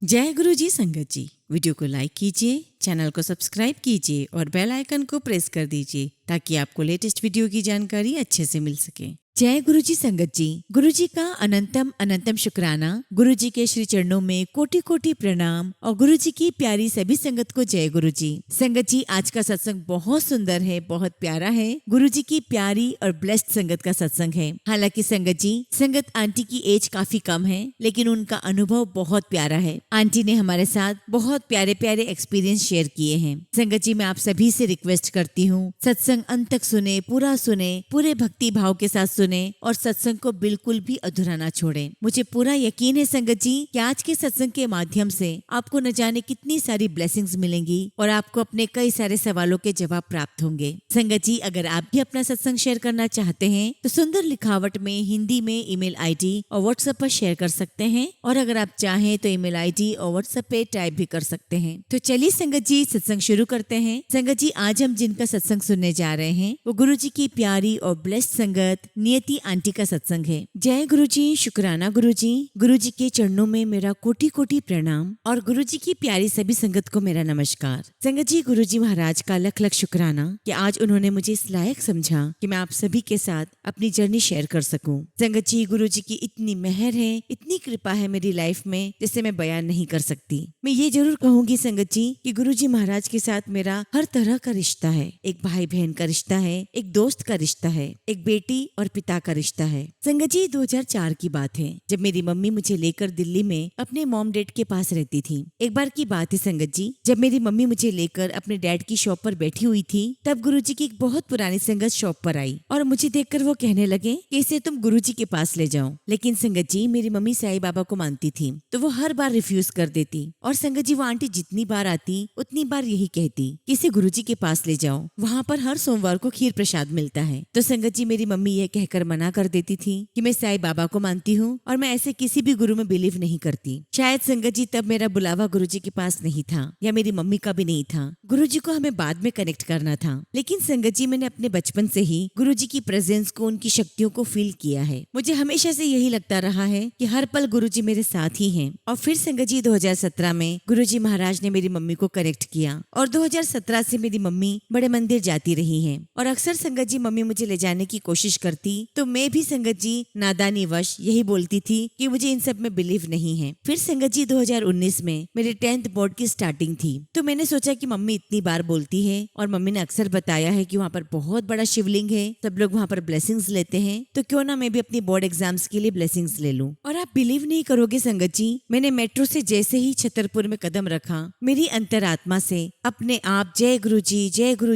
जय गुरु जी संगत जी। वीडियो को लाइक कीजिए, चैनल को सब्सक्राइब कीजिए और बेल आइकन को प्रेस कर दीजिए ताकि आपको लेटेस्ट वीडियो की जानकारी अच्छे से मिल सके। जय गुरु जी संगत जी। गुरु जी का अनंतम अनंतम शुक्राना। गुरु जी के श्री चरणों में कोटि कोटि प्रणाम और गुरु जी की प्यारी सभी संगत को जय गुरु जी। संगत जी, आज का सत्संग बहुत सुंदर है, बहुत प्यारा है। गुरु जी की प्यारी और ब्लेस्ड संगत का सत्संग है। हालांकि संगत जी, संगत आंटी की एज काफी कम है, लेकिन उनका अनुभव बहुत प्यारा है। आंटी ने हमारे साथ बहुत प्यारे प्यारे एक्सपीरियंस शेयर किए हैं। संगत जी, मैं आप सभी से रिक्वेस्ट करती हूँ, सत्संग अंत तक सुने, पूरा सुने, पूरे भक्ति भाव के साथ सुने और सत्संग को बिल्कुल भी अधूरा ना छोड़ें। मुझे पूरा यकीन है संगत जी कि आज के सत्संग के माध्यम से आपको न जाने कितनी सारी ब्लेसिंग्स मिलेंगी और आपको अपने कई सारे सवालों के जवाब प्राप्त होंगे। संगत जी, अगर आप भी अपना सत्संग शेयर करना चाहते हैं तो सुंदर लिखावट में हिंदी में ईमेल आईडी और व्हाट्सएप पर शेयर कर सकते हैं, और अगर आप चाहें तो ईमेल आईडी और व्हाट्सएप पे टाइप भी कर सकते हैं। तो चलिए संगत जी, सत्संग शुरू करते हैं। संगत जी, आज हम जिनका सत्संग सुनने जा रहे हैं वो गुरु जी की प्यारी और ब्लेस्ड संगत नियति आंटी का सत्संग है। जय गुरु जी, शुक्राना गुरु जी। गुरु जी के चरणों में मेरा कोटि कोटि प्रणाम और गुरु जी की प्यारी सभी संगत को मेरा नमस्कार। संगत जी, गुरु जी महाराज का लख लख शुक्राना कि आज उन्होंने मुझे इस लायक समझा कि मैं आप सभी के साथ अपनी जर्नी शेयर कर सकूं। संगत जी, गुरु जी की इतनी मेहर है, इतनी कृपा है मेरी लाइफ में, जिसे मैं बयान नहीं कर सकती। मैं ये जरूर कहूंगी संगत जी कि गुरु जी महाराज के साथ मेरा हर तरह का रिश्ता है। एक भाई बहन का रिश्ता है, एक दोस्त का रिश्ता है, एक बेटी और पिता का रिश्ता है। संगत जी, 2004 की बात है, जब मेरी मम्मी मुझे लेकर दिल्ली में अपने मॉम डैड के पास रहती थी। एक बार की बात है संगत जी, जब मेरी मम्मी मुझे लेकर अपने डैड की शॉप पर बैठी हुई थी, तब गुरुजी की एक बहुत पुरानी संगत शॉप पर आई और मुझे देखकर वो कहने लगे कि इसे तुम गुरुजी के पास ले जाओ। लेकिन संगत जी, मेरी मम्मी साईं बाबा को मानती थी, तो वो हर बार रिफ्यूज कर देती। और संगत जी, वो आंटी जितनी बार आती उतनी बार यही कहती कि इसे गुरुजी के पास ले जाओ, वहाँ पर हर सोमवार को खीर प्रसाद मिलता है। तो संगत जी, मेरी मम्मी ये कहकर मना कर देती थी कि मैं साईं बाबा को मानती हूँ और मैं ऐसे किसी भी गुरु में बिलीव नहीं करती। शायद संगत जी तब मेरा बुलावा गुरुजी के पास नहीं था, या मेरी मम्मी का भी नहीं था। गुरुजी को हमें बाद में कनेक्ट करना था। लेकिन संगत जी, मैंने अपने बचपन से ही गुरुजी की प्रेजेंस को, उनकी शक्तियों को फील किया है। मुझे हमेशा से यही लगता रहा है कि हर पल गुरुजी मेरे साथ ही हैं। और फिर संगत जी, 2017 में गुरुजी महाराज ने मेरी मम्मी को कनेक्ट किया और 2017 से मेरी मम्मी बड़े मंदिर जाती रही है। और अक्सर संगत जी मम्मी मुझे ले जाने की कोशिश करती, तो मैं भी संगत जी नादानी वश यही बोलती थी कि मुझे इन सब में बिलीव नहीं है। फिर संगत जी 2019 में मेरे 10th बोर्ड की स्टार्टिंग थी, तो मैंने सोचा कि मम्मी इतनी बार बोलती है और मम्मी ने अक्सर बताया है कि वहाँ पर बहुत बड़ा शिवलिंग है, सब लोग वहाँ पर ब्लेसिंग्स लेते हैं, तो क्यों ना मैं भी अपनी बोर्ड एग्जाम्स के लिए ब्लेसिंग्स ले लूं। और आप बिलीव नहीं करोगे संगत जी, मैंने मेट्रो से जैसे ही छतरपुर में कदम रखा, मेरी अंतरात्मा से अपने आप जय गुरु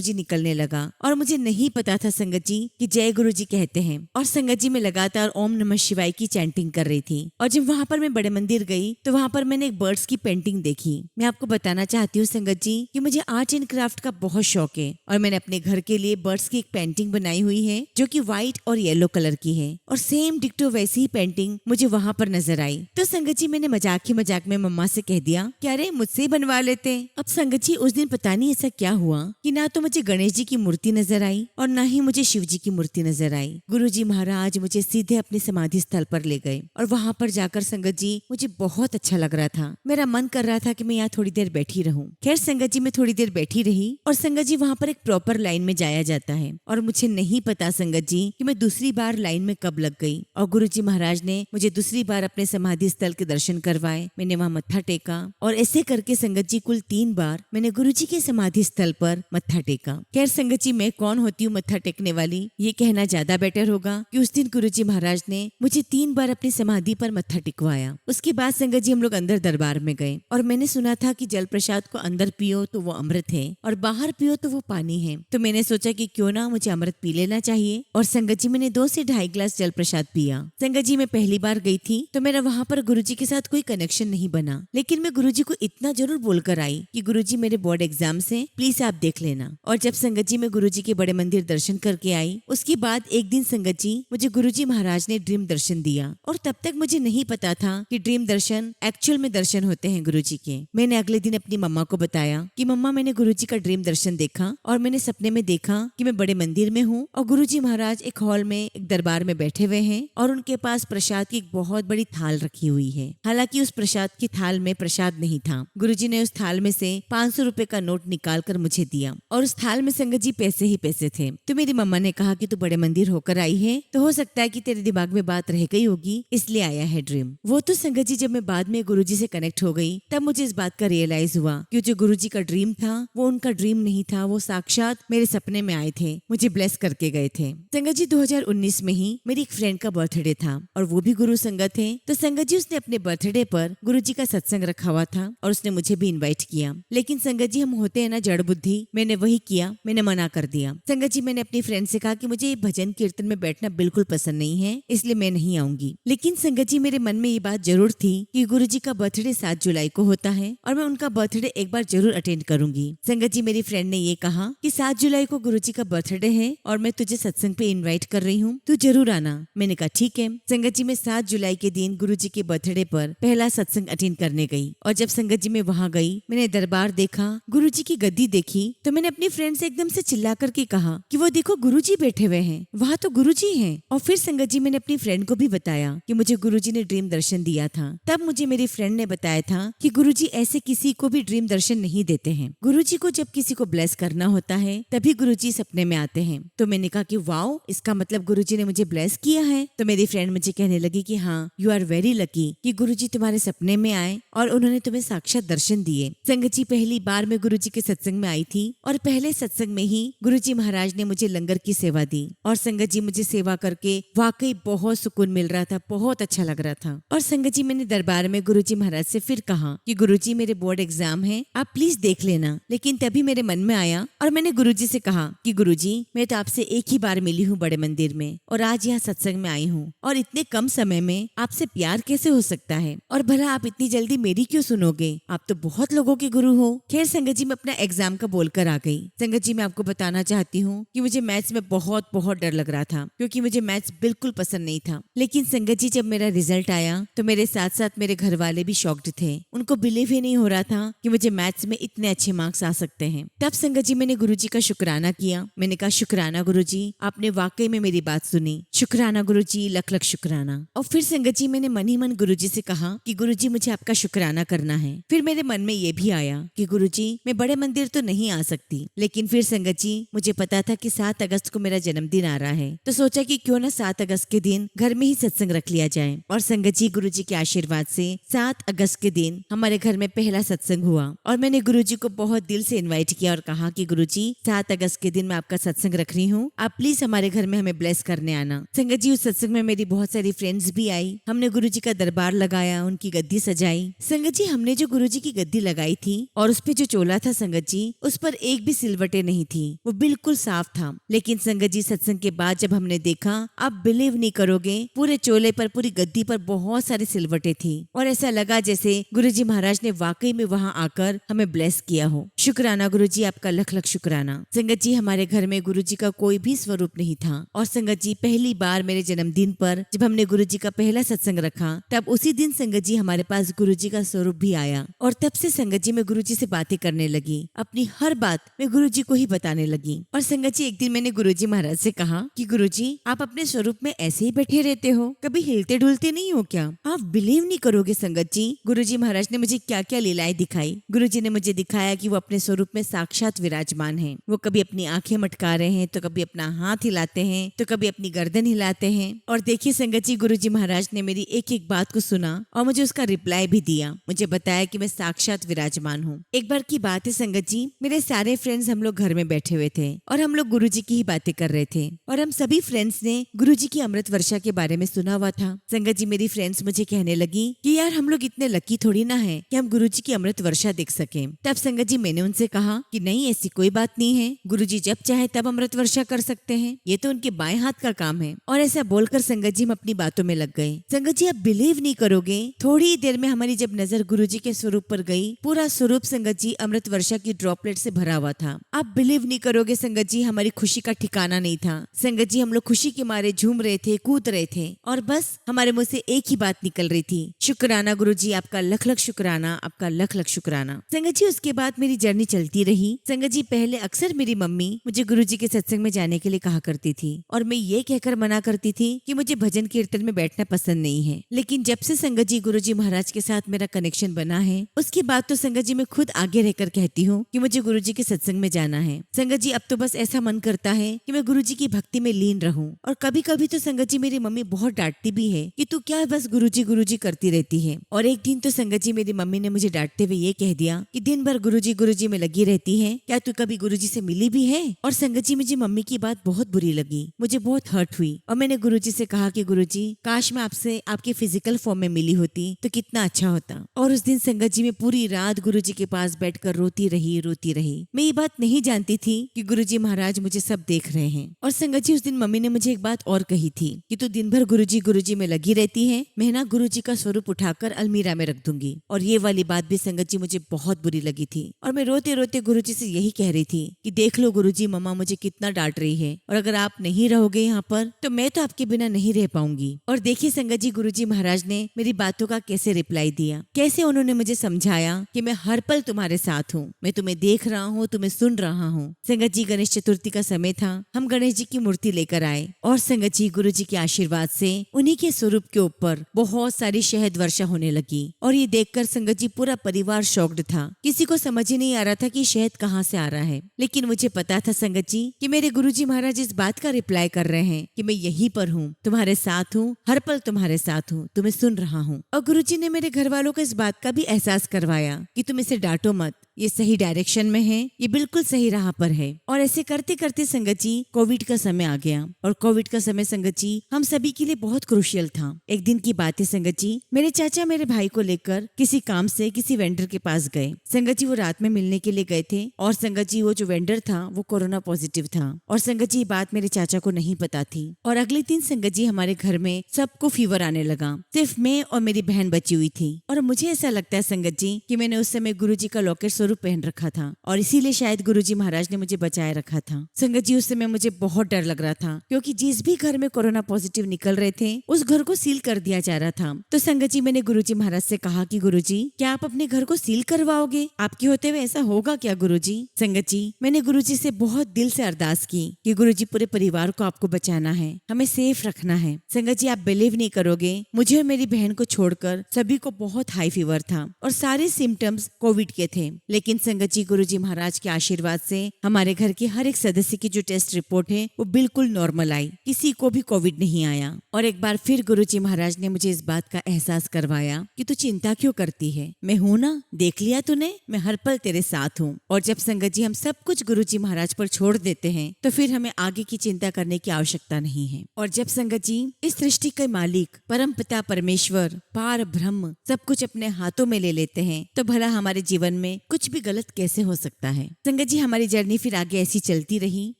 जी निकलने लगा। और मुझे नहीं पता था संगत जी कि जय गुरु जी कहते हैं। और संगत जी, मैं लगातार ओम नमः शिवाय की चैंटिंग कर रही थी। और जब वहाँ पर मैं बड़े मंदिर गई तो वहाँ पर मैंने एक बर्ड्स की पेंटिंग देखी। मैं आपको बताना चाहती हूँ संगत जी कि मुझे आर्ट एंड क्राफ्ट का बहुत शौक है, और मैंने अपने घर के लिए बर्ड्स की एक पेंटिंग बनाई हुई है जो कि व्हाइट और येलो कलर की है। और सेम डिक्टो वैसी ही पेंटिंग मुझे वहाँ पर नजर आई। तो संगत जी, मैंने मजाक ही मजाक में मम्मा से कह दिया कि अरे मुझसे ही बनवा लेते। अब संगत जी, उस दिन पता नहीं ऐसा क्या हुआ कि ना तो मुझे गणेश जी की मूर्ति नजर आई और ना ही मुझे शिव जी की मूर्ति नजर आई। गुरु जी महाराज मुझे सीधे अपने समाधि स्थल पर ले गए और वहाँ पर जाकर संगत जी मुझे बहुत अच्छा लग रहा था। मेरा मन कर रहा था कि मैं यहाँ थोड़ी देर बैठी रहूं। खैर संगत जी, मैं थोड़ी देर बैठी रही। और संगत जी, वहाँ पर एक प्रॉपर लाइन में जाया जाता है, और मुझे नहीं पता संगत जी कि मैं दूसरी बार लाइन में कब लग गई। और गुरु जी महाराज ने मुझे दूसरी बार अपने समाधि स्थल के दर्शन करवाए। मैंने वहाँ मत्था टेका, और ऐसे करके संगत जी कुल 3 बार मैंने गुरु जी के समाधि स्थल पर मत्था टेका। खैर संगत जी, मैं कौन होती हूँ मत्था टेकने वाली, ये कहना ज्यादा बेटर होगा कि उस दिन गुरु जी महाराज ने मुझे 3 बार अपनी समाधि पर मत्था टिकवाया। उसके बाद संगत जी हम लोग अंदर दरबार में गए, और मैंने सुना था कि जल प्रसाद को अंदर पियो तो वो अमृत है और बाहर पियो तो वो पानी है। तो मैंने सोचा कि क्यों ना मुझे अमृत पी लेना चाहिए। और संगत जी, मैंने 2 से 2.5 ग्लास जल प्रसाद पिया। संगत जी, मैं पहली बार गई थी तो मेरा वहाँ पर गुरु जी के साथ कोई कनेक्शन नहीं बना, लेकिन मैं गुरु जी को इतना जरूर बोलकर आई कि गुरु जी मेरे बोर्ड एग्जाम से प्लीज आप देख लेना। और जब संगत जी मैं गुरु जी के बड़े मंदिर दर्शन करके आई, उसके बाद एक दिन संगत जी मुझे गुरुजी महाराज ने ड्रीम दर्शन दिया और तब तक मुझे नहीं पता था कि ड्रीम दर्शन एक्चुअल में दर्शन होते हैं गुरुजी के। मैंने अगले दिन अपनी मम्मा को बताया कि मम्मा मैंने गुरुजी का ड्रीम दर्शन देखा और मैंने सपने में देखा कि मैं बड़े मंदिर में हूँ और गुरुजी महाराज एक हॉल में एक दरबार में बैठे हुए हैं और उनके पास प्रसाद की एक बहुत बड़ी थाल रखी हुई है। हालांकि उस प्रसाद की थाल में प्रसाद नहीं था। गुरुजी ने उस थाल में से 500 रुपए का नोट निकाल कर मुझे दिया और उस थाल में संगत जी पैसे ही पैसे थे। तो मेरी मम्मा ने कहा कि तू बड़े मंदिर होकर आई है तो हो सकता है कि तेरे दिमाग में बात रह गई होगी, इसलिए आया है ड्रीम। वो तो संगत जी जब मैं बाद में गुरुजी से कनेक्ट हो गई तब मुझे इस बात का रियलाइज हुआ कि जो गुरुजी का ड्रीम था वो उनका ड्रीम नहीं था, वो साक्षात मेरे सपने में आए थे, मुझे ब्लेस करके गए थे। संगत जी 2019 में ही मेरी एक फ्रेंड का बर्थडे था और वो भी गुरु संगत है। तो संगत जी उसने अपने बर्थडे पर गुरुजी का सत्संग रखा हुआ था और उसने मुझे भी इन्वाइट किया। लेकिन संगत जी हम होते हैं ना जड़ बुद्धि, मैंने वही किया, मैंने मना कर दिया। संगत जी मैंने अपनी फ्रेंड से कहा कि मुझे भजन कीर्तन में बैठना बिल्कुल पसंद नहीं है, इसलिए मैं नहीं आऊंगी। लेकिन संगत जी मेरे मन में ये बात जरूर थी कि गुरुजी का बर्थडे 7 जुलाई को होता है और मैं उनका बर्थडे एक बार जरूर अटेंड करूंगी। संगत जी मेरी फ्रेंड ने ये कहा कि 7 जुलाई को गुरुजी का बर्थडे है और मैं तुझे सत्संग पे इनवाइट कर रही हूँ, तू जरूर आना। मैंने कहा ठीक है। संगत जी मैं 7 जुलाई के दिन गुरुजी के बर्थडे पर पहला सत्संग अटेंड करने गई और जब संगत जी मैं वहाँ गई, मैंने दरबार देखा, गुरुजी की गद्दी देखी तो मैंने अपनी फ्रेंड से एकदम से चिल्ला करके कहा कि वो देखो गुरुजी बैठे हुए हैं, वहाँ तो गुरुजी हैं। और फिर संगत जी मैंने अपनी फ्रेंड को भी बताया कि मुझे गुरुजी ने ड्रीम दर्शन दिया था। तब मुझे मेरी फ्रेंड ने बताया था कि गुरुजी ऐसे किसी को भी ड्रीम दर्शन नहीं देते हैं। गुरुजी को जब किसी को ब्लेस करना होता है तभी गुरुजी सपने में आते हैं। तो मैंने कहा कि वाओ, इसका मतलब गुरुजी ने मुझे ब्लेस किया है। तो मेरी फ्रेंड मुझे कहने लगी कि हाँ, यू आर वेरी लकी कि गुरुजी तुम्हारे सपने में आए और उन्होंने तुम्हें साक्षात दर्शन दिए। संगत जी पहली बार मैं गुरुजी के सत्संग में आई थी और पहले सत्संग में ही गुरुजी महाराज ने मुझे लंगर की सेवा दी और संगत जी मुझे सेवा करके वाकई बहुत सुकून मिल रहा था, बहुत अच्छा लग रहा था। और संगत जी मैंने दरबार में गुरुजी महाराज से फिर कहा कि गुरुजी मेरे बोर्ड एग्जाम है, आप प्लीज देख लेना। लेकिन तभी मेरे मन में आया और मैंने गुरुजी से कहा कि गुरुजी मैं तो आपसे एक ही बार मिली हूँ बड़े मंदिर में और आज यहाँ सत्संग में आई हूँ और इतने कम समय में आपसे प्यार कैसे हो सकता है और भला आप इतनी जल्दी मेरी क्यों सुनोगे, आप तो बहुत लोगों के गुरु हो। खैर संगत जी मैं अपना एग्जाम का बोलकर आ गई। संगत जी मैं आपको बताना चाहती हूँ कि मुझे मैथ्स में बहुत बहुत डर लग रहा था क्योंकि मुझे मैथ्स बिल्कुल पसंद नहीं था। लेकिन संगत जी जब मेरा रिजल्ट आया तो मेरे साथ साथ मेरे घर वाले भी शॉक्ड थे, उनको बिलीव ही नहीं हो रहा था कि मुझे मैथ्स में इतने अच्छे मार्क्स आ सकते हैं। तब संगत जी मैंने गुरुजी का शुक्राना किया। मैंने कहा शुक्राना गुरुजी, आपने वाकई में मेरी बात सुनी, शुक्राना गुरुजी, लख लख शुक्राना। और फिर संगत जी मैंने मन ही मन गुरुजी से कहा कि गुरुजी मुझे आपका शुक्राना करना है। फिर मेरे मन में ये भी आया कि गुरुजी मैं बड़े मंदिर तो नहीं आ सकती, लेकिन फिर संगत जी मुझे पता था कि 7 अगस्त को मेरा जन्मदिन आ रहा है तो सोचा कि क्यों ना 7 अगस्त के दिन घर में ही सत्संग रख लिया जाए। और संगत जी गुरुजी के आशीर्वाद से 7 अगस्त के दिन हमारे घर में पहला सत्संग हुआ और मैंने गुरुजी को बहुत दिल से इनवाइट किया और कहा कि गुरुजी 7 अगस्त के दिन मैं आपका सत्संग रख रही हूँ, आप प्लीज हमारे घर में हमें ब्लेस करने आना। संगत जी उस सत्संग में मेरी बहुत सारी फ्रेंड्स भी आई। हमने गुरुजी का दरबार लगाया, उनकी गद्दी सजाई। संगत जी हमने जो गुरुजी की गद्दी लगाई थी और उस पे जो चोला था संगत जी, उस पर एक भी सिलवटें नहीं थी, वो बिल्कुल साफ था। लेकिन संगत जी सत्संग के बाद जब हमने देखा, आप बिलीव नहीं करोगे, पूरे चोले पर, पूरी गद्दी पर बहुत सारी सिलवटें थी और ऐसा लगा जैसे गुरुजी महाराज ने वाकई में वहाँ आकर हमें ब्लेस किया हो। शुक्राना गुरुजी, आपका लख लख शुक्राना। संगत जी हमारे घर में गुरुजी का कोई भी स्वरूप नहीं था और संगत जी पहली बार मेरे जन्मदिन पर जब हमने गुरुजी का पहला सत्संग रखा तब उसी दिन संगत जी हमारे पास गुरुजी का स्वरूप भी आया और तब से संगत जी मैं गुरुजी से बातें करने लगी, अपनी हर बात मैं गुरुजी को ही बताने लगी। और संगत जी एक दिन मैंने गुरुजी महाराज से कहा कि गुरुजी आप अपने स्वरूप में ऐसे ही बैठे रहते हो, कभी हिलते डुलते नहीं हो क्या? आप बिलीव नहीं करोगे संगत जी, गुरुजी महाराज ने मुझे क्या क्या लीलाएं दिखाई। गुरुजी ने मुझे दिखाया कि वो अपने स्वरूप में साक्षात विराजमान है। वो कभी अपनी आंखें मटका रहे हैं तो कभी अपना हाथ हिलाते हैं तो कभी अपनी गर्दन हिलाते हैं। और देखिए संगत जी गुरुजी महाराज ने मेरी एक एक बात को सुना और मुझे उसका रिप्लाई भी दिया, मुझे बताया कि मैं साक्षात विराजमान हूँ। एक बार की बात है संगत जी, मेरे सारे फ्रेंड्स हम लोग घर में बैठे हुए थे और हम लोग गुरुजी की ही बातें कर रहे थे और हम सभी फ्रेंड्स ने गुरुजी की अमृत वर्षा के बारे में सुना हुआ था। संगत जी मेरी फ्रेंड्स मुझे कहने लगी कि यार हम लोग इतने लकी थोड़ी ना है कि हम गुरुजी की अमृत वर्षा देख सके। तब संगत जी मैंने उनसे कहा कि नहीं, ऐसी कोई बात नहीं है, गुरुजी जब चाहे तब अमृत वर्षा कर सकते हैं, ये तो उनके बाएं हाथ का काम है। और ऐसा बोलकर संगत जी हम अपनी बातों में लग गए। संगत जी आप बिलीव नहीं करोगे, थोड़ी देर में हमारी जब नजर गुरुजी के स्वरूप पर गई, पूरा स्वरूप संगत जी अमृत वर्षा की ड्रॉपलेट से भरा हुआ था। आप बिलीव नहीं करोगे संगत जी, हमारी खुशी का ठिकाना नहीं था। संगत जी हम हम लोग खुशी के मारे झूम रहे थे, कूद रहे थे और बस हमारे मुंह से एक ही बात निकल रही थी, शुक्राना गुरुजी, आपका लख लख शुक्राना, आपका लख लख शुक्राना। संगत जी उसके बाद मेरी जर्नी चलती रही। संगत जी पहले अक्सर मेरी मम्मी मुझे गुरुजी के सत्संग में जाने के लिए कहा करती थी और मैं ये कहकर मना करती थी कि मुझे भजन कीर्तन में बैठना पसंद नहीं है। लेकिन जब से संगत जी गुरुजी महाराज के साथ मेरा कनेक्शन बना है उसके बाद तो संगत जी मैं खुद आगे रहकर कहती हूँ कि मुझे गुरुजी के सत्संग में जाना है। संगत जी अब तो बस ऐसा मन करता है कि मैं गुरुजी की भक्ति में लीन रहूं। और कभी कभी तो संगत जी मेरी मम्मी बहुत डांटती भी है कि तू क्या बस गुरुजी गुरुजी करती रहती है। और एक दिन तो संगत जी मेरी मम्मी ने मुझे डांटते हुए ये कह दिया कि दिन भर गुरुजी गुरुजी में लगी रहती है, क्या तू कभी गुरुजी से मिली भी है? और संगत जी मुझे मम्मी की बात बहुत बुरी लगी, मुझे बहुत हर्ट हुई और मैंने गुरुजी से कहा कि गुरुजी काश मैं आपसे आपके फिजिकल फॉर्म में मिली होती तो कितना अच्छा होता। और उस दिन संगत जी में पूरी रात गुरुजी के पास बैठकर रोती रही। मैं ये बात नहीं जानती थी कि गुरुजी महाराज मुझे सब देख रहे हैं। और संगत जी उस दिन मम्मी ने मुझे एक बात और कही थी कि तू दिन भर गुरुजी गुरुजी में लगी रहती है, मैं ना गुरुजी का स्वरूप उठाकर अलमीरा में रख दूंगी। और ये वाली बात भी संगत जी मुझे बहुत बुरी लगी थी और मैं रोते रोते गुरुजी से यही कह रही थी कि देख लो गुरुजी, मम्मा मुझे कितना डांट रही है और अगर आप नहीं रहोगे यहाँ पर तो मैं तो आपके बिना नहीं रह पाऊंगी। और देखिए संगत जी गुरुजी महाराज ने मेरी बातों का कैसे रिप्लाई दिया, कैसे उन्होंने मुझे समझाया कि मैं हर पल तुम्हारे साथ हूँ, मैं तुम्हें देख रहा हूँ, तुम्हें सुन रहा हूँ। संगत जी गणेश चतुर्थी का समय था, हम गणेश जी की मूर्ति लेकर आए और संगत जी गुरुजी के आशीर्वाद से उन्हीं के स्वरूप के ऊपर बहुत सारी शहद वर्षा होने लगी। और ये देखकर संगत जी पूरा परिवार शॉक्ड था, किसी को समझ ही नहीं आ रहा था कि शहद कहाँ से आ रहा है। लेकिन मुझे पता था संगत जी कि मेरे गुरुजी महाराज इस बात का रिप्लाई कर रहे हैं कि मैं यहीं पर हूँ, तुम्हारे साथ हूँ, हर पल तुम्हारे साथ हूँ, तुम्हें सुन रहा हूँ। और गुरुजी ने मेरे घर वालों को इस बात का भी एहसास करवाया कि तुम इसे डांटो मत, ये सही डायरेक्शन में है, ये बिल्कुल सही राह पर है। और ऐसे करते करते संगत जी कोविड का समय आ गया और कोविड का समय संगत जी हम सभी के लिए बहुत क्रूशियल था। एक दिन की बात है संगत जी, मेरे चाचा मेरे भाई को लेकर किसी काम से किसी वेंडर के पास गए। संगत जी वो रात में मिलने के लिए गए थे और संगत जी वो जो वेंडर था वो कोरोना पॉजिटिव था। और संगत जी बात मेरे चाचा को नहीं पता थी। और अगले दिन संगत जी हमारे घर में सबको फीवर आने लगा, सिर्फ मैं और मेरी बहन बची हुई थी। और मुझे ऐसा लगता है संगत जी कि मैंने उस समय गुरुजी का लॉकेट स्वरूप पहन रखा था और इसीलिए शायद गुरुजी महाराज ने मुझे बचाए रखा था। संगत जी उस समय मुझे बहुत डर लग रहा था क्योंकि जिस भी घर में कोरोना पॉजिटिव निकल रहे थे उस घर को सील कर दिया जा रहा था। तो संगत जी मैंने गुरुजी महाराज से कहा कि गुरुजी क्या आप अपने घर को सील करवाओगे? आपके होते हुए ऐसा होगा क्या गुरुजी? संगत जी मैंने गुरुजी से बहुत दिल से अरदास की कि गुरुजी पूरे परिवार को आपको बचाना है, हमें सेफ रखना है। संगत जी आप बिलीव नहीं करोगे, मुझे और मेरी बहन को छोड़कर सभी को बहुत हाई फीवर था और सारे सिम्टम्स कोविड के थे। लेकिन संगत जी गुरुजी महाराज के आशीर्वाद से हमारे घर के हर एक सदस्य की जो टेस्ट रिपोर्ट है वो बिल्कुल नॉर्मल आई, किसी को भी कोविड नहीं आया। और एक बार फिर गुरुजी महाराज ने मुझे इस बात का एहसास करवाया कि तू चिंता क्यों करती है, मैं हूं ना, देख लिया तूने, मैं हर पल तेरे साथ हूँ। और जब संगत जी हम सब कुछ गुरुजी महाराज पर छोड़ देते हैं तो फिर हमें आगे की चिंता करने की आवश्यकता नहीं है। और जब संगत जी इस सृष्टि के मालिक परम पिता परमेश्वर पार ब्रह्म सब कुछ अपने हाथों में ले लेते हैं तो भला हमारे जीवन में कुछ भी गलत कैसे हो सकता है। संगत जी हमारी जर्नी फिर आगे ऐसी चलती रही।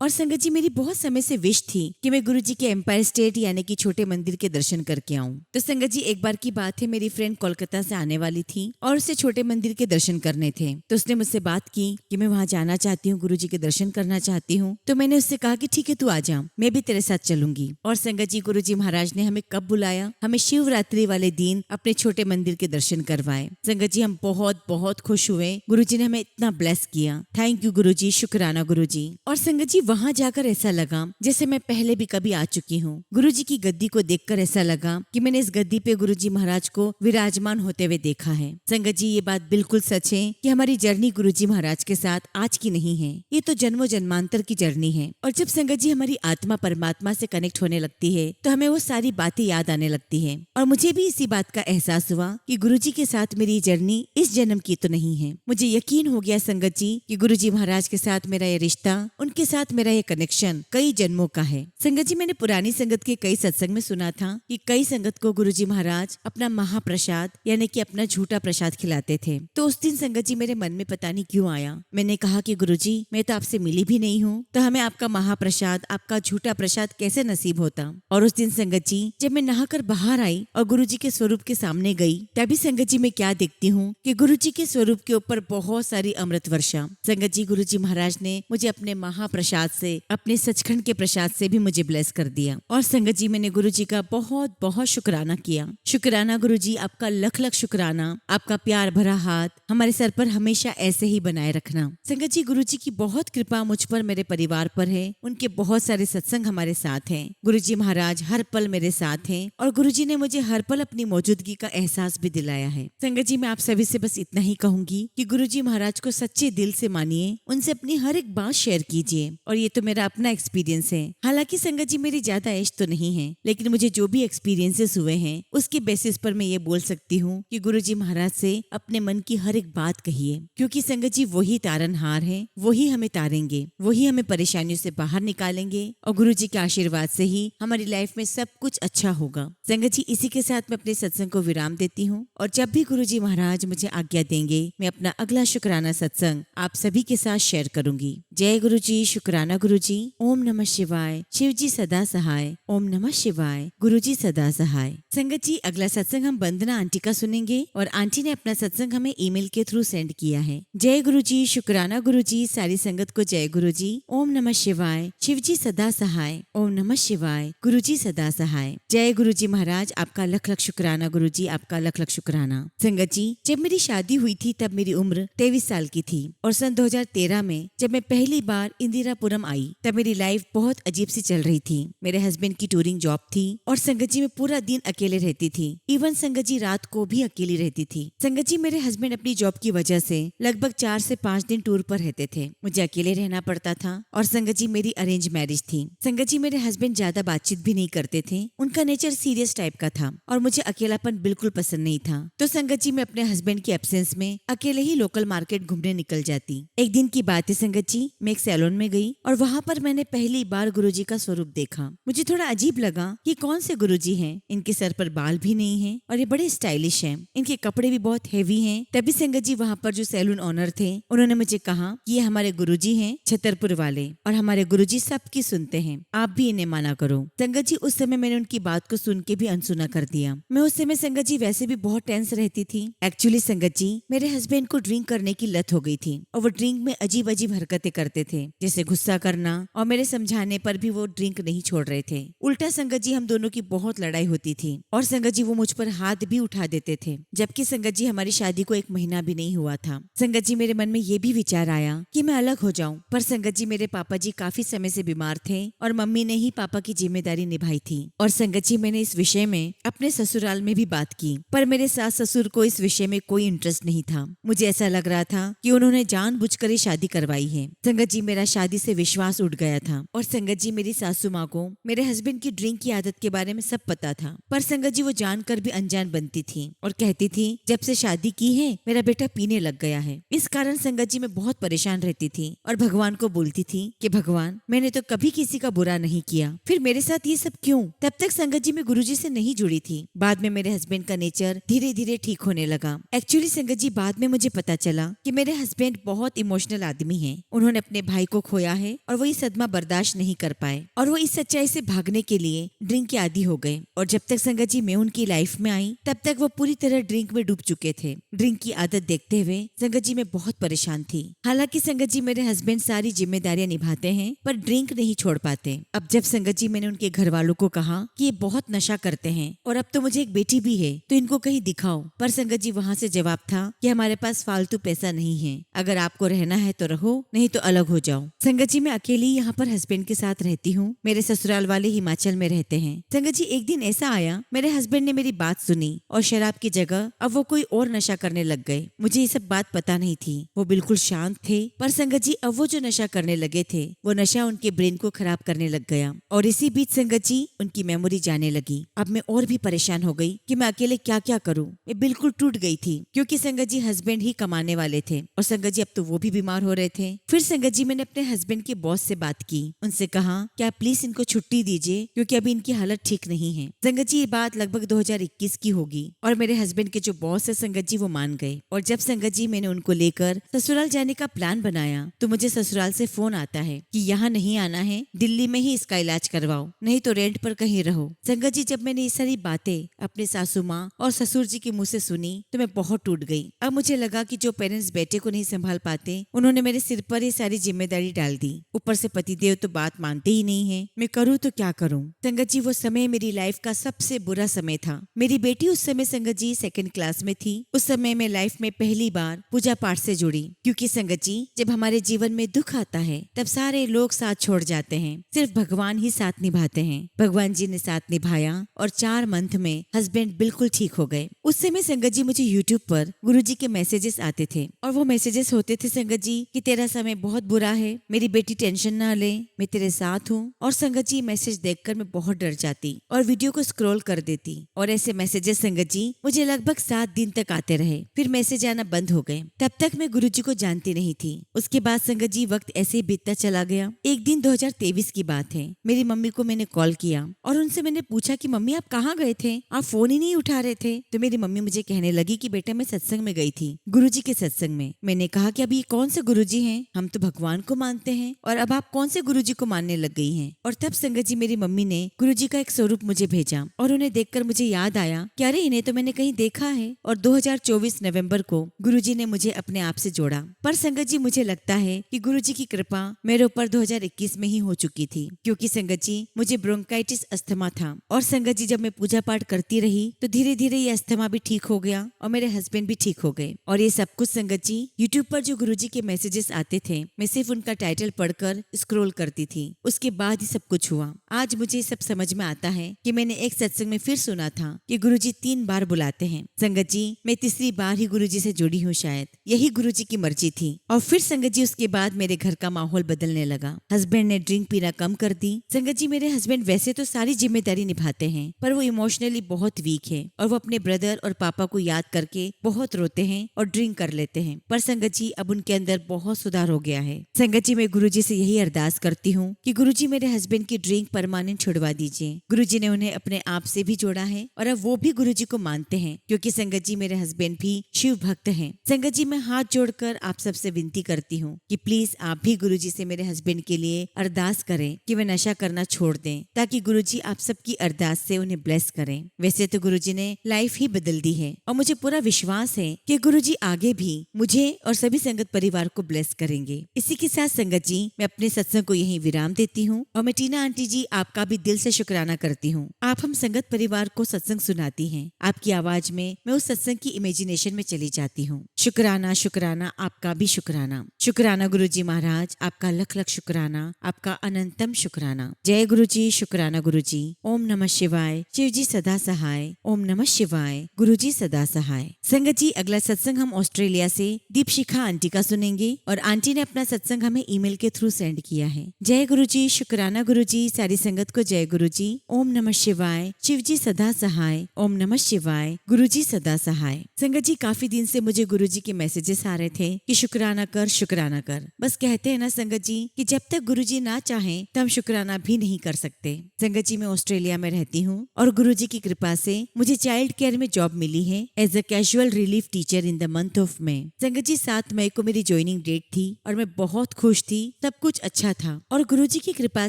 और संगत जी मेरी बहुत समय से विश थी कि मैं गुरुजी के एम्पायर स्टेट यानी कि छोटे मंदिर के दर्शन करके आऊं। तो संगत जी एक बार की बात है, मेरी फ्रेंड कोलकाता से आने वाली थी और उसे छोटे मंदिर के दर्शन करने थे। तो उसने मुझसे बात की कि मैं वहाँ जाना चाहती हूँ, गुरुजी के दर्शन करना चाहती हूँ। तो मैंने उससे कहा कि ठीक है तू आ जा, मैं भी तेरे साथ चलूंगी। और संगत जी गुरुजी महाराज ने हमें कब बुलाया, हमें शिवरात्रि वाले दिन अपने छोटे मंदिर के दर्शन करवाए। संगत जी हम बहुत बहुत खुश हुए, गुरुजी ने हमें इतना ब्लेस किया। थैंक यू गुरुजी, शुक्राना गुरुजी। और संगत जी वहाँ जाकर ऐसा लगा जैसे मैं पहले भी कभी आ चुकी हूँ। गुरुजी की गद्दी को देखकर ऐसा लगा कि मैंने इस गद्दी पे गुरुजी महाराज को विराजमान होते हुए देखा है। संगत जी ये बात बिल्कुल सच है कि हमारी जर्नी गुरुजी महाराज के साथ आज की नहीं है, ये तो जन्मों जन्मांतर की जर्नी है। और जब संगत जी हमारी आत्मा परमात्मा से कनेक्ट होने लगती है तो हमें वो सारी बातें याद आने लगती है। और मुझे भी इसी बात का एहसास हुआ कि गुरुजी के साथ मेरी जर्नी इस जन्म की तो नहीं है। मुझे यकीन हो गया संगत जी कि गुरुजी महाराज के साथ मेरा ये रिश्ता, उनके साथ मेरा ये कनेक्शन कई जन्मों का है। संगत जी मैंने पुरानी संगत के कई सत्संग में सुना था कि कई संगत को गुरुजी महाराज अपना महाप्रसाद यानी कि अपना झूठा प्रसाद खिलाते थे। तो उस दिन संगत जी मेरे मन में पता नहीं क्यों आया, मैंने कहा कि गुरुजी मैं तो आपसे मिली भी नहीं हूँ तो हमें आपका महाप्रसाद, आपका झूठा प्रसाद कैसे नसीब होता। और उस दिन संगत जी जब मैं नहाकर बाहर आई और गुरुजी के स्वरूप के सामने गई तभी संगत जी मैं क्या देखती हूँ कि गुरुजी के स्वरूप के ऊपर बहुत सारी अमृत वर्षा। संगत जी, गुरुजी महाराज ने मुझे अपने महाप्रसाद से, अपने सचखंड के प्रसाद से भी मुझे ब्लेस कर दिया। और संगत जी, मैंने गुरुजी का बहुत बहुत शुक्राना किया। शुक्राना गुरुजी, आपका लख लख शुक्राना। आपका प्यार भरा हाथ हमारे सर पर हमेशा ऐसे ही बनाए रखना। संगत जी, गुरुजी की बहुत कृपा मुझ पर, मेरे परिवार पर है। उनके बहुत सारे सत्संग हमारे साथ हैं। गुरुजी महाराज हर पल मेरे साथ हैं और गुरुजी ने मुझे हर पल अपनी मौजूदगी का एहसास भी दिलाया है। संगत जी, मैं आप सभी से बस इतना ही कहूंगी कि गुरुजी महाराज को सच्चे दिल से मानिए, उनसे अपनी हर एक बात शेयर कीजिए। और ये तो मेरा अपना एक्सपीरियंस है। हालांकि संगत जी, मेरी ज्यादा एज तो नहीं है, लेकिन मुझे जो भी एक्सपीरियंसेस हुए हैं उसके बेसिस पर मैं ये बोल सकती हूँ कि गुरुजी महाराज से अपने मन की हर एक बात कहिए, क्योंकि संगत जी वही तारनहार है, वही हमें तारेंगे, वही हमें परेशानियों से बाहर निकालेंगे और गुरुजी के आशीर्वाद से ही हमारी लाइफ में सब कुछ अच्छा होगा। संगत जी, इसी के साथ मैं अपने सत्संग को विराम देती हूँ और जब भी गुरुजी महाराज मुझे आज्ञा देंगे, मैं अपना अगला शुक्राना सत्संग आप सभी के साथ शेयर करूंगी। जय गुरुजी, शुक्राना गुरुजी। ओम नमः शिवाय। शिव जी सदा सहाय। ओम नमः शिवाय। गुरुजी सदा सहाय। संगत जी, अगला सत्संग हम वंदना आंटी का सुनेंगे और आंटी ने अपना सत्संग हमें ईमेल के थ्रू सेंड किया है। जय गुरुजी, शुक्राना गुरुजी। सारी संगत को जय गुरुजी। ओम नमः शिवाय। शिव जी सदा सहाय। ओम नमः शिवाय। गुरुजी सदा सहाय। जय गुरुजी महाराज, आपका लख लख शुक्राना गुरुजी, आपका लख लख शुक्राना। संगत जी, जब मेरी शादी हुई थी तब मेरी उम्र 23 साल की थी और सन 2013 में जब मैं पहली बार इंदिरापुरम आई तब मेरी लाइफ बहुत अजीब सी चल रही थी। मेरे हस्बैंड की टूरिंग जॉब थी और संगत जी मैं पूरा दिन अकेले रहती थी। इवन संगत जी रात को भी अकेली रहती थी। संगत जी, मेरे हस्बैंड अपनी जॉब की वजह से लगभग 4 से 5 दिन टूर पर रहते थे। मुझे अकेले रहना पड़ता था और संगत जी मेरी अरेंज मैरिज थी। संगत जी, मेरे हस्बैंड ज्यादा बातचीत भी नहीं करते थे। उनका नेचर सीरियस टाइप का था और मुझे अकेलापन बिल्कुल पसंद नहीं था। तो संगत जी, मैं अपने हस्बैंड की एब्सेंस में अकेले ही लोकल मार्केट घूमने निकल जाती। एक दिन की बात है संगत जी, मैं एक सैलून में गई और वहाँ पर मैंने पहली बार गुरुजी का स्वरूप देखा। मुझे थोड़ा अजीब लगा कि कौन से गुरुजी हैं। इनके सर पर बाल भी नहीं है और ये बड़े स्टाइलिश हैं। इनके कपड़े भी बहुत हेवी हैं। तभी संगत जी, वहाँ पर जो सैलून ऑनर थे उन्होंने मुझे कहा कि ये हमारे गुरुजी हैं छतरपुर वाले और हमारे गुरुजी सबकी सुनते हैं, आप भी इन्हें माना करो। संगत जी, उस समय मैंने उनकी बात को सुन के भी अनसुना कर दिया। मैं उस समय संगत जी वैसे भी बहुत टेंस रहती थी। एक्चुअली संगत जी, मेरे हस्बैंड को ड्रिंक करने की लत हो गई थी और वो ड्रिंक में अजीब अजीब हरकतें करते थे, जैसे गुस्सा करना, और मेरे समझाने पर भी वो ड्रिंक नहीं छोड़ रहे थे। उल्टा संगत जी, हम दोनों की बहुत लड़ाई होती थी और संगत जी वो मुझ पर हाथ भी उठा देते थे, जबकि संगत जी हमारी शादी को 1 महीना भी नहीं हुआ था। संगत जी, मेरे मन में ये भी विचार आया कि मैं अलग हो जाऊं, पर संगत जी मेरे पापा जी काफी समय से बीमार थे और मम्मी ने ही पापा की जिम्मेदारी निभाई थी। और संगत जी, मैंने इस विषय में अपने ससुराल में भी बात की, पर मेरे सास ससुर को इस विषय में कोई इंटरेस्ट नहीं था। मुझे ऐसा लग रहा था कि उन्होंने जानबूझकर ही शादी करवाई है। संगत जी, मेरा शादी से विश्वास उठ गया था और संगत जी, मेरी सासू माँ को मेरे हस्बैंड की ड्रिंक की आदत के बारे में सब पता था, पर संगत जी वो जानकर भी अनजान बनती थी और कहती थी जब से शादी की है मेरा बेटा पीने लग गया है। इस कारण संगत जी मैं बहुत परेशान रहती थी और भगवान को बोलती थी कि भगवान, मैंने तो कभी किसी का बुरा नहीं किया, फिर मेरे साथ ये सब क्यों। तब तक संगत जी मैं गुरुजी से नहीं जुड़ी थी। बाद में मेरे हस्बैंड का नेचर धीरे धीरे ठीक होने लगा। एक्चुअली संगत जी, बाद में मुझे पता चला कि मेरे हस्बैंड बहुत इमोशनल आदमी हैं। उन्होंने अपने भाई को खोया है और वो ये सदमा बर्दाश्त नहीं कर पाए और वो इस सच्चाई से भागने के लिए ड्रिंक के आदी हो गए। और जब तक संगत जी मैं उनकी लाइफ में आई तब तक वो पूरी तरह ड्रिंक में डूब चुके थे। ड्रिंक की आदत देखते हुए संगत जी मैं बहुत परेशान थी। हालांकि संगत जी मेरे हस्बैंड सारी जिम्मेदारियां निभाते हैं पर ड्रिंक नहीं छोड़ पाते। अब जब संगत जी मैंने उनके घर वालों को कहा कि ये बहुत नशा करते हैं और अब तो मुझे एक बेटी भी है तो इनको कहीं दिखाओ, पर संगत जी वहाँ से जवाब था कि हमारे पास फालतू पैसा नहीं है, अगर आपको रहना है तो रहो, नहीं तो अलग हो जाओ। संगत जी मैं अकेली यहाँ पर हस्बैंड के साथ रहती हूँ। मेरे ससुराल वाले हिमाचल में रहते हैं। संगत जी एक दिन ऐसा आया, मेरे हस्बैंड ने मेरी बात सुनी और शराब की जगह अब वो कोई और नशा करने लग गए। मुझे ये सब बात पता नहीं थी। वो बिल्कुल शांत थे, पर संगत जी अब वो जो नशा करने लगे थे वो नशा उनके ब्रेन को खराब करने लग गया और इसी बीच संगत जी उनकी मेमोरी जाने लगी। अब मैं और भी परेशान हो गई कि मैं अकेले क्या क्या करूँ। मैं बिल्कुल टूट गई थी क्योंकि संगत जी हस्बैंड ही कमाने वाले थे और संगत जी अब तो वो भी बीमार हो रहे थे। फिर संगत जी मैंने अपने हस्बैंड के बॉस से बात की, उनसे कहा कि आप प्लीज इनको छुट्टी दीजिए क्योंकि अभी इनकी हालत ठीक नहीं है। संगत जी ये बात लगभग 2021 की होगी और मेरे हस्बैंड के जो बॉस है संगत जी वो मान गए। और जब संगत जी मैंने उनको लेकर ससुराल जाने का प्लान बनाया तो मुझे ससुराल से फोन आता है कि यहाँ नहीं आना है, दिल्ली में ही इसका इलाज करवाओ, नहीं तो रेंट पर कहीं रहो। संगत जी जब मैंने ये सारी बातें अपने सासू माँ और ससुर जी के मुँह से सुनी तो मैं बहुत टूट गई। अब मुझे लगा कि जो पेरेंट्स बेटे को नहीं संभाल पाते, उन्होंने मेरे सिर पर ये सारी जिम्मेदारी डाल दी। ऊपर से पतिदेव तो बात मानते ही नहीं है। मैं करूँ तो क्या करूँ? संगत जी वो समय मेरी लाइफ का सबसे बुरा समय था। मेरी बेटी उस समय संगत जी 2nd क्लास में थी। उस समय मैं लाइफ में पहली बार पूजा पाठ से जुड़ी, क्योंकि संगत जी जब हमारे जीवन में दुख आता है तब सारे लोग साथ छोड़ जाते हैं, सिर्फ भगवान ही साथ निभाते हैं। भगवान जी ने साथ निभाया और 4 मंथ में हस्बैंड बिल्कुल ठीक हो गए। उस समय संगत जी मुझे यूट्यूब पर गुरुजी के मैसेजेस आते थे और वो मैसेजेस होते थे संगत जी कि तेरा समय बहुत बुरा है, मेरी बेटी टेंशन ना ले, मैं तेरे साथ हूँ। और संगत जी मैसेज देखकर मैं बहुत डर जाती और वीडियो को स्क्रॉल कर देती। और ऐसे मैसेजेस संगत जी मुझे लगभग 7 दिन तक आते रहे, फिर मैसेज आना बंद हो गए। तब तक मैं गुरुजी को जानती नहीं थी। उसके बाद संगत जी वक्त ऐसे ही बीतता चला गया। एक दिन 2023 की बात है, मेरी मम्मी को मैंने कॉल किया और उनसे मैंने पूछा कि मम्मी आप कहाँ गए थे, आप फोन ही नहीं उठा रहे थे। तो मेरी मम्मी मुझे कहने लगी कि बेटा मैं सत्संग में गई थी, गुरुजी के सत्संग में। मैंने कहा कि अब ये कौन से गुरुजी हैं, हम तो भगवान को मानते हैं और अब आप कौन से गुरुजी को मानने लग गई हैं। और तब संगत जी मेरी मम्मी ने गुरुजी का एक स्वरूप मुझे भेजा और उन्हें देखकर मुझे याद आया कि अरे इन्हें तो मैंने कहीं देखा है। और 2024 नवंबर को गुरुजी ने मुझे अपने आप से जोड़ा। पर संगत जी मुझे लगता है कि गुरुजी की कृपा मेरे ऊपर 2021 में ही हो चुकी थी, क्योंकि संगत जी मुझे ब्रोंकाइटिस अस्थमा था। और संगत जी जब मैं पूजा पाठ करती रही तो धीरे धीरे ये अस्थमा भी ठीक हो गया और मेरे हस्बैंड भी ठीक हो गए। और ये सब कुछ संगत जी यूट्यूब पर जो गुरुजी के मैसेजेस आते थे, मैं सिर्फ उनका टाइटल पढ़कर स्क्रॉल करती थी। उसके बाद ही सब कुछ हुआ। आज मुझे सब समझ में आता है कि मैंने एक सत्संग में फिर सुना था कि गुरुजी 3 बार बुलाते हैं। संगत जी मैं तीसरी बार ही गुरुजी से जुड़ी हूँ, शायद यही गुरुजी की मर्जी थी। और फिर संगत जी उसके बाद मेरे घर का माहौल बदलने लगा। हस्बैंड ने ड्रिंक पीना कम कर दी। संगत जी मेरे हस्बैंड वैसे तो सारी जिम्मेदारी निभाते हैं, पर वो इमोशनली बहुत वीक है और वो अपने ब्रदर और पापा को याद करके बहुत रोते हैं और ड्रिंक कर लेते हैं। पर संगत जी अब उनके अंदर बहुत सुधार हो गया है। संगत जी मैं गुरुजी से यही अरदास करती हूँ कि गुरुजी मेरे हस्बैंड की ड्रिंक परमानेंट छुड़वा दीजिए। गुरुजी ने उन्हें अपने आप से भी जोड़ा है और अब वो भी गुरुजी को मानते हैं, क्योंकि संगत जी मेरे हस्बैंड भी शिव भक्त हैं। संगत जी मैं हाथ जोड़कर आप सबसे विनती करती हूँ कि प्लीज आप भी गुरुजी से मेरे हस्बैंड के लिए अरदास करें कि वे नशा करना छोड़ दें, ताकि गुरुजी आप सबकी अरदास से उन्हें ब्लेस करें। वैसे तो गुरुजी ने लाइफ ही बदल दी है और मुझे पूरा विश्वास है कि गुरुजी आगे भी मुझे और सभी संगत परिवार को ब्लेस करेंगे। इसी के साथ संगत जी मैं अपने सत्संग को यहीं विराम देती हूँ और मैं टीना आंटी जी आपका भी दिल से शुक्राना करती हूँ। आप हम संगत परिवार को सत्संग सुनाती हैं। आपकी आवाज में मैं उस सत्संग की इमेजिनेशन में चली जाती हूँ। शुक्राना शुक्राना, आपका भी शुक्राना। शुक्राना गुरुजी महाराज, आपका लख लख शुक्राना, आपका अनंतम शुक्राना। जय गुरुजी, शुक्राना गुरुजी। ओम नमः शिवाय। शिव जी सदा सहाय। ओम नमः शिवाय। गुरुजी सदा सहाय। संगत जी अगला सत्संग हम ऑस्ट्रेलिया से दीपशिखा आंटी का सुनेंगे और आंटी ने अपना सत्संग हमें ईमेल के थ्रू सेंड किया है। जय गुरुजी, शुक्राना गुरुजी। सारी संगत को जय गुरुजी। ओम नमः शिवाय। शिव जी सदा सहाय। ओम नमः शिवाय। गुरुजी सदा सहाय। संगत जी काफी दिन से मुझे गुरुजी के मैसेजेस आ रहे थे कि शुक्राना कर, शुक्राना कर। बस कहते हैं ना संगत जी कि जब तक गुरुजी ना चाहें तो हम शुक्राना भी नहीं कर सकते। संगत जी मैं ऑस्ट्रेलिया में रहती हूँ और गुरुजी की कृपा से मुझे चाइल्ड केयर में जॉब मिली है as a casual relief teacher in the month of May. संगत जी 7 मई को मेरी ज्वाइनिंग डेट थी और मैं बहुत खुश थी। सब कुछ अच्छा था और गुरुजी की कृपा